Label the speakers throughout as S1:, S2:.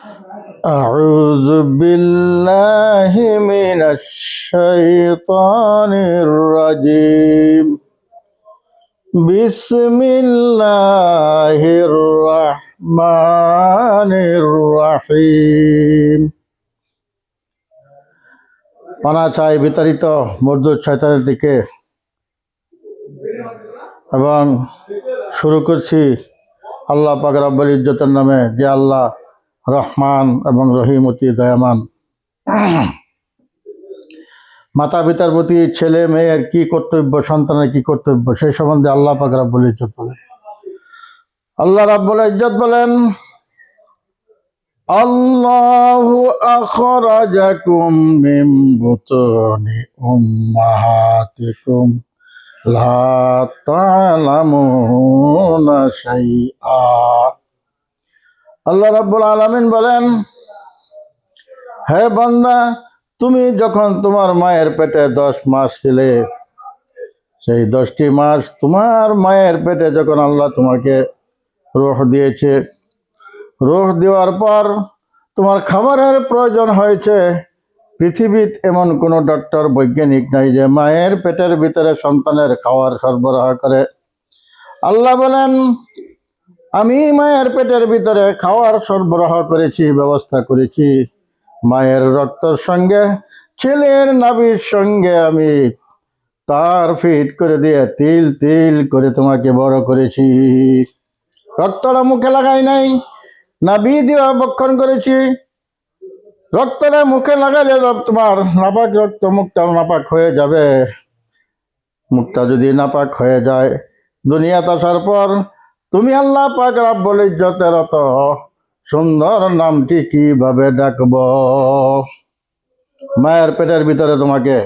S1: أعوذ بالله من الشيطان الرجيم بسم الله الرحمن الرحيم পানা চাই বিতাড়িত মরদুদ শয়তানের দিকে এবং শুরু করছি আল্লাহ পাক রব্বুল ইজ্জতের নামে, যে আল্লাহ রহমান এবং রহিম অতি দয়ামান। মাতা পিতার প্রতি ছেলে মেয়ের কি কর্তব্য, সন্তানের কি কর্তব্য, সেই সম্বন্ধে আল্লাহ পাক রব্বুল ইজ্জত বলেন। আল্লাহ রাব্বুল ইজ্জত বলেন, আল্লাহু আখরাজাকুম মিন বুতুনি উম্মাহাতিকুম লা তা'লামুনা শাইআ। আল্লাহ রাব্বুল আলামিন বলেন, হে বান্দা, তুমি যখন তোমার মায়ের পেটে 10 মাস ছিলে, সেই 10টি মাস তোমার মায়ের পেটে যখন আল্লাহ তোমাকে রূহ দিয়েছে, রূহ দেওয়ার পর তোমার খাবারের প্রয়োজন হয়েছে। পৃথিবীতে এমন কোনো ডক্টর বৈজ্ঞানিক নাই যে মায়ের পেটের ভিতরে সন্তানের খাওয়ার সরবরাহ করে। আল্লাহ বলেন, আমি মায়ের পেটের ভিতরে খাওয়ার সরবরাহ করেছি, ব্যবস্থা করেছি। মায়ের রক্তের সঙ্গে ছেলের নাভির সঙ্গে আমি তার ফিট করে দিয়ে তিল তিল করে তোমাকে বড় করেছি। রক্তটা মুখে লাগাই নাই, নাভি দিয়ে বক্ষণ করেছি। রক্তটা মুখে লাগালে তোমার নাপাক রক্ত মুখটা নাপাক হয়ে যাবে। মুখটা যদি নাপাক হয়ে যায়, দুনিয়াতে আসার পর তুমি আল্লাহ পাক রব্বুল ইজ্জতের অত সুন্দর নামটি কিভাবে ডাকব? মায়ের পেটের ভিতরে তোমাকে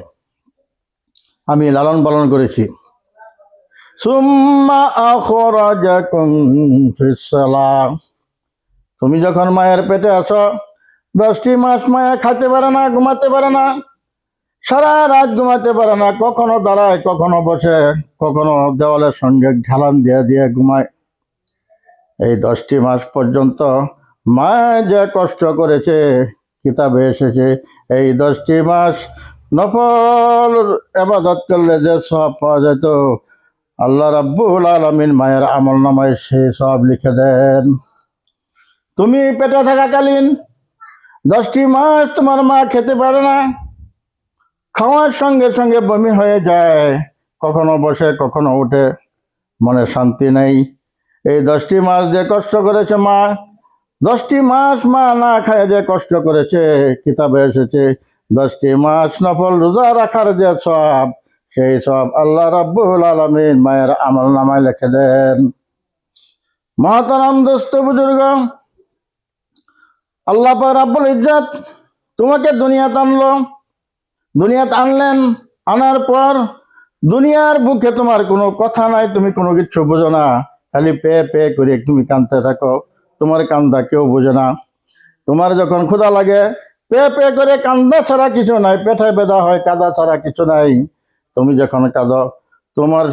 S1: আমি লালন পালন করেছি। সুম্মা আখরাজাকুম ফিস সালাম। তুমি যখন মায়ের পেটে আসো, 10টি মাস মায়া খাইতে পারে না, ঘুমাতে পারে না, সারা রাত ঘুমাতে পারে না, কখনো দাঁড়ায়, কখনো বসে, কখনো দেওয়ালের সঙ্গে ঢালান দিয়ে দিয়ে ঘুমায়। এই 10টি মাস পর্যন্ত মা যে কষ্ট করেছে, কিতাবে এসেছে এই 10টি মাস নফল ইবাদত করলে যে সওয়াব পাওয়া যেত, আল্লাহ রাব্বুল আলামিন মায়ের আমলনামায় সেই সওয়াব লিখে দেন। তুমি পেটে থাকাকালীন 10টি মাস তোমার মা খেতে পারে না, খাওয়ার সঙ্গে সঙ্গে বমি হয়ে যায়, কখনো বসে কখনো উঠে, মনে শান্তি নেই। এই 10টি মাস যে কষ্ট করেছে মা, 10টি মাস মা না খায় যে কষ্ট করেছে, কিতাবে এসেছে 10টি মাস নফল রোজা রাখার যে সওয়াব, সেই সওয়াব আল্লাহ রাব্বুল আলামিন মায়ের আমলনামায় লিখে দেন। মহতারাম দোস্ত বুজুর্গ, আল্লাহ পাক রব্বুল ইজ্জত তোমাকে দুনিয়াতে আনলো, দুনিয়াতে আনলেন, আনার পর দুনিয়ার বুকে তোমার কোনো কথা নাই, তুমি কোনো কিছু বোঝো না, খালি পে পে করে তুমি কাঁদতে থাকো, তোমার কান্দা কেউ বোঝে না। তোমার যখন ক্ষুধা লাগে, পে পে করে কান্দা ছাড়া কিছু নাই, পেটে ব্যথা হয়, কাঁদা ছাড়া কিছু নাই। তুমি যখন কাঁদো, তোমার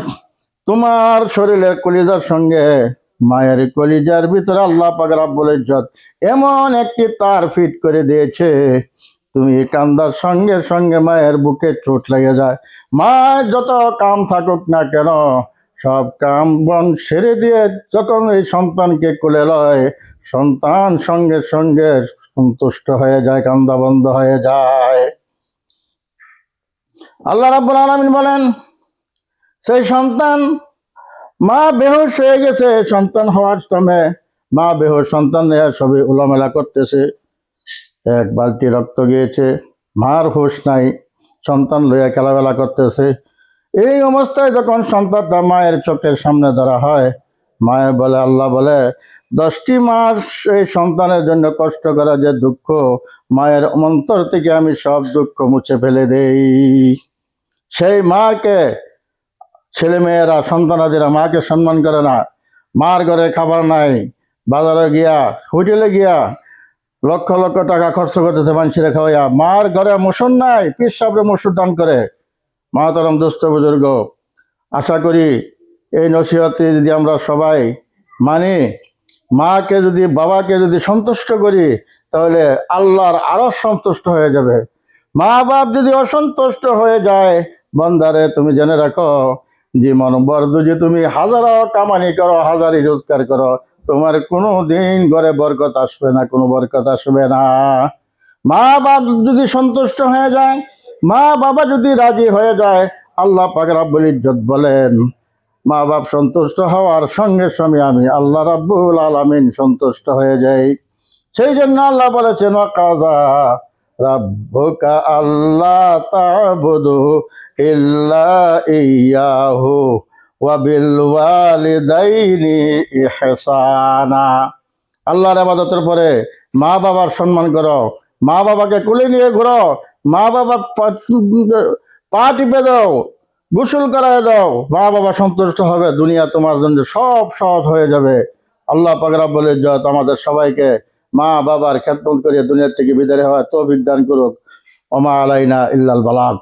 S1: তোমার শরীরের কলিজার সঙ্গে মায়ের কলিজার ভিতরে আল্লাহ পাক রব্বুল ইজ্জত এমন একটি তার ফিট করে দিয়েছে, তুমি কান্দার সঙ্গে সঙ্গে মায়ের বুকে চোট লেগে যায়। মা যত কাম থাকুক না কেন, সব কাম বন সেরে দিয়ে যখন এই সন্তানকে কোলে লয়, সন্তান সঙ্গে সঙ্গে সন্তুষ্ট হয়ে যায়, কান্দা বন্ধ হয়ে যায়। আল্লাহ রাব্বুল আলামিন বলেন, সেই সন্তান, মা বেহুশ হয়ে গেছে সন্তান হওয়ার সময়, মা বেহুশ, সন্তান সবই উলামেলা করতেছে, এক বালতি রক্ত গিয়েছে, মার হুঁশ নাই, সন্তান লইয়া খেলাবেলা করতেছে। এই অবস্থায় যখন সন্তানটা মায়ের চোখের সামনে ধরা হয়, মায়ে বলে, আল্লাহ বলে, 10টি মাস এই সন্তানের জন্য কষ্ট করা যে দুঃখ, মায়ের অন্তর থেকে আমি সব দুঃখ মুছে ফেলে দেই। সেই মাকে ছেলেমেয়েরা, সন্তানাদিরা মাকে সম্মান করে না। মার ঘরে খাবার নাই, বাজারে গিয়া, হোটেলে গিয়া লক্ষ লক্ষ টাকা খরচ করতেছে মানুষেরা খাওয়াইয়া, মার ঘরে মসুর নাই, পীর সাহেবরে মসুর দান করে। মহতরম দোস্ত বুজুর্গ, আশা করি এই নসিহতে যদি আমরা সবাই মানি, মাকে যদি, বাবাকে যদি সন্তুষ্ট করি, তাহলে আল্লাহর আরো সন্তুষ্ট হয়ে যাবে। মা বাপ যদি অসন্তুষ্ট হয়ে যায়, বান্দারে তুমি জেনে রাখো, জীবন বর্দ যে তুমি হাজারো কামানি করো, হাজারি রোজগার করো, তোমার কোনো দিন ঘরে বরকত আসবে না, কোনো বরকত আসবে না। মা বাপ যদি সন্তুষ্ট হয়ে যায়, মা বাবা যদি রাজি হয়ে যায়, আল্লাহ পাক রব্বুল ইজ্জত বলেন, মা বাপ সন্তুষ্ট হওয়ার সঙ্গে সঙ্গে আমি আল্লাহ রাব্বুল আলামিন সন্তুষ্ট হয়ে যাই। সেই জন্য আল্লাহ বলেছেন, ওয়াকাযা রাব্বুকা আল্লা তা'বুদু ইল্লা ইয়াহু ওয়া বিল ওয়ালিদাইনি ইহসানা। আল্লাহর ইবাদতের পরে মা বাবার সম্মান করো, মা বাবাকে কোলে নিয়ে ঘুরো, মা বাবার পা টিপে দাও, গোসল করায় দাও, মা বাবা সন্তুষ্ট হবে, দুনিয়া তোমার জন্য সব সহজ হয়ে যাবে। আল্লাহ পাক রব্বুল ইজ্জত আমাদের সবাইকে মা বাবার খেদমত করে দুনিয়া থেকে বিদায় হওয়ার তৌফিক দান করুক। ওমা আলাইনা ইল্লাল বালাগ।